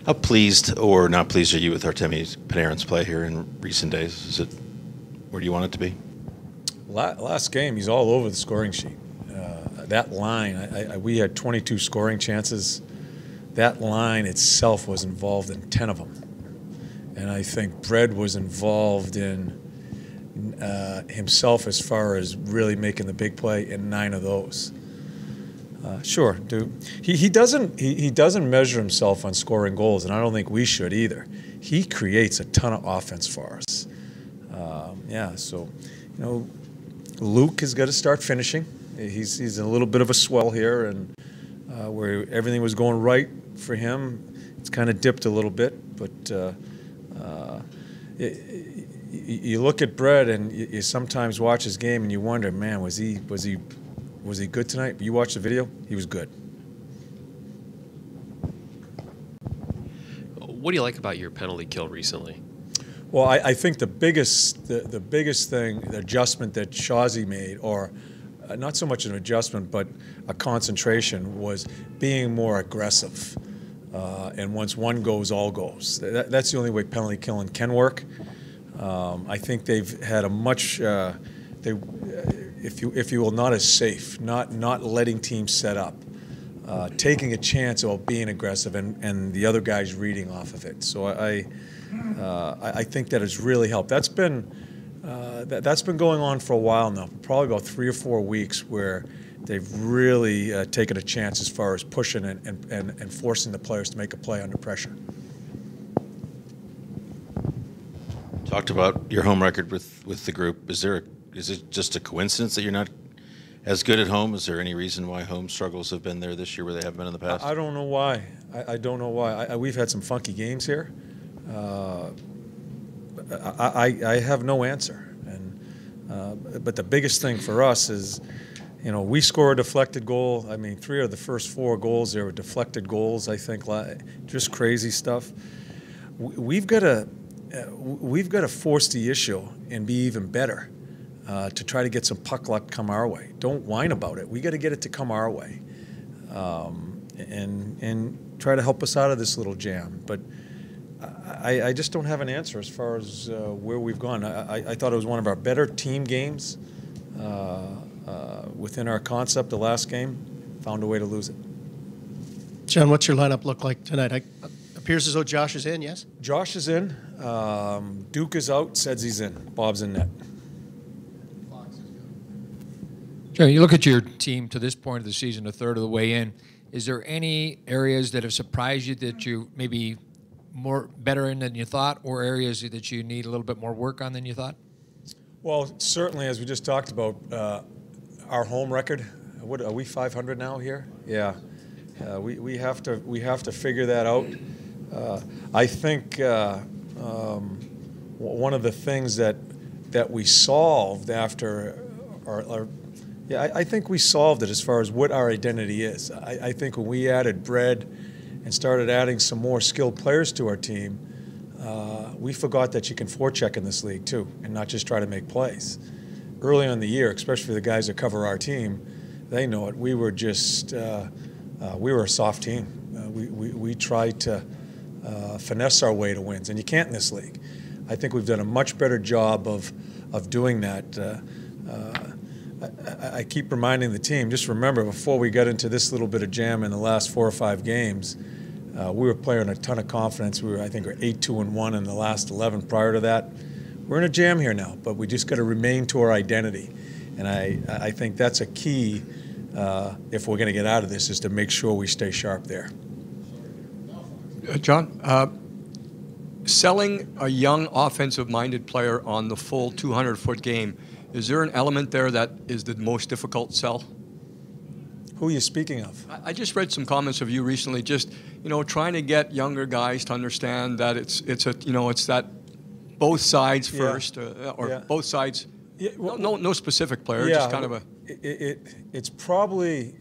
How pleased or not pleased are you with Artemi Panarin's play here in recent days? Is it where do you want it to be? Last game, he's all over the scoring sheet. That line, we had 22 scoring chances. That line itself was involved in 10 of them. And I think Brett was involved in himself as far as really making the big play in 9 of those. Sure, dude. He doesn't measure himself on scoring goals, and I don't think we should either. He creates a ton of offense for us. So, Luke has got to start finishing. He's a little bit of a swell here, and where everything was going right for him, it's kind of dipped a little bit. But you look at Brett, and you sometimes watch his game, and you wonder, man, was he good tonight? You watch the video, he was good. What do you like about your penalty kill recently? Well, I think the biggest thing, the adjustment that Shazi made, or not so much an adjustment, but a concentration, was being more aggressive. And once one goes, all goes. That's the only way penalty killing can work. I think they've had a much, if you will, not as safe, not letting teams set up, taking a chance about being aggressive, and the other guys reading off of it. So I think that has really helped. That's been going on for a while now, probably about 3 or 4 weeks, where they've really taken a chance as far as pushing and forcing the players to make a play under pressure. Talked about your home record with the group. Is it just a coincidence that you're not as good at home? Is there any reason why home struggles have been there this year where they haven't been in the past? I don't know why. I don't know why. We've had some funky games here. I have no answer. But the biggest thing for us is, we score a deflected goal. I mean, 3 of the first 4 goals there were deflected goals, I think. Just crazy stuff. We've got to force the issue and be even better to try to get some puck luck come our way. Don't whine about it. We got to get it to come our way, and try to help us out of this little jam. But I just don't have an answer as far as where we've gone. I thought it was one of our better team games within our concept. The last game, found a way to lose it. John, what's your lineup look like tonight? It appears as though Josh is in, yes? Josh is in. Duke is out. Says he's in. Bob's in net. John, you look at your team to this point of the season, a third of the way in. Is there any areas that have surprised you that you maybe better in than you thought, or areas that you need a little bit more work on than you thought? Well, certainly, as we just talked about, our home record. What are we, 500 now here? Yeah, we have to figure that out. I think one of the things that we solved after I think we solved it as far as what our identity is. I think when we added Brett and started adding some more skilled players to our team, we forgot that you can forecheck in this league too, and not just try to make plays. Early in the year, especially the guys that cover our team, they know it. We were just we were a soft team. We tried to finesse our way to wins, and you can't in this league. I think we've done a much better job of doing that. I keep reminding the team, just remember, before we got into this little bit of jam in the last 4 or 5 games, we were playing a ton of confidence. I think we're 8-2-1 in the last 11 prior to that. We're in a jam here now, but we just got to remain to our identity. And I think that's a key if we're going to get out of this, is to make sure we stay sharp there. John, selling a young offensive-minded player on the full 200-foot game, is there an element there that is the most difficult sell? Who are you speaking of? I just read some comments of you recently, just trying to get younger guys to understand that it's that both sides first, both sides. Yeah, well, no specific player, just kind of a. It's probably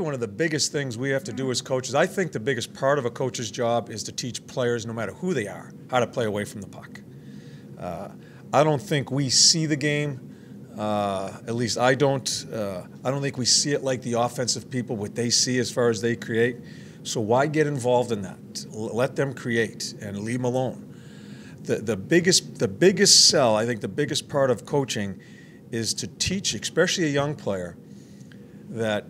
one of the biggest things we have to do as coaches. I think the biggest part of a coach's job is to teach players, no matter who they are, how to play away from the puck. I don't think we see the game. At least I don't. I don't think we see it like the offensive people, what they see as far as they create. So why get involved in that? Let them create and leave them alone. The biggest sell, I think the biggest part of coaching is to teach, especially a young player, that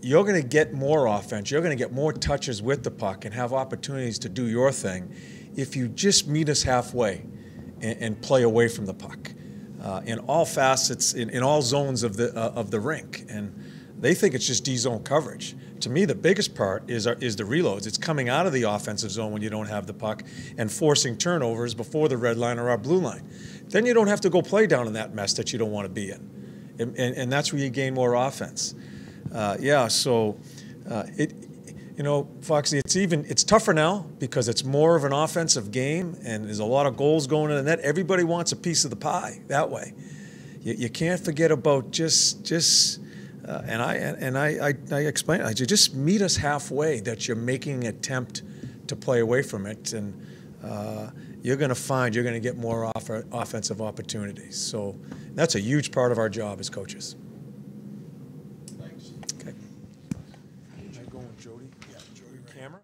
you're going to get more offense, you're going to get more touches with the puck and have opportunities to do your thing if you just meet us halfway and play away from the puck in all facets, in all zones of the rink. And they think it's just D-zone coverage. To me, the biggest part is the reloads. It's coming out of the offensive zone when you don't have the puck and forcing turnovers before the red line or our blue line. Then you don't have to go play down in that mess that you don't want to be in. And that's where you gain more offense. Foxy, it's tougher now because it's more of an offensive game and there's a lot of goals going in the net. Everybody wants a piece of the pie that way. You can't forget about and I explain it. You just meet us halfway that you're making an attempt to play away from it, and you're going to get more offensive opportunities. So that's a huge part of our job as coaches. Thanks. Okay. Am I going with Jody? Yeah, Jody. Camera.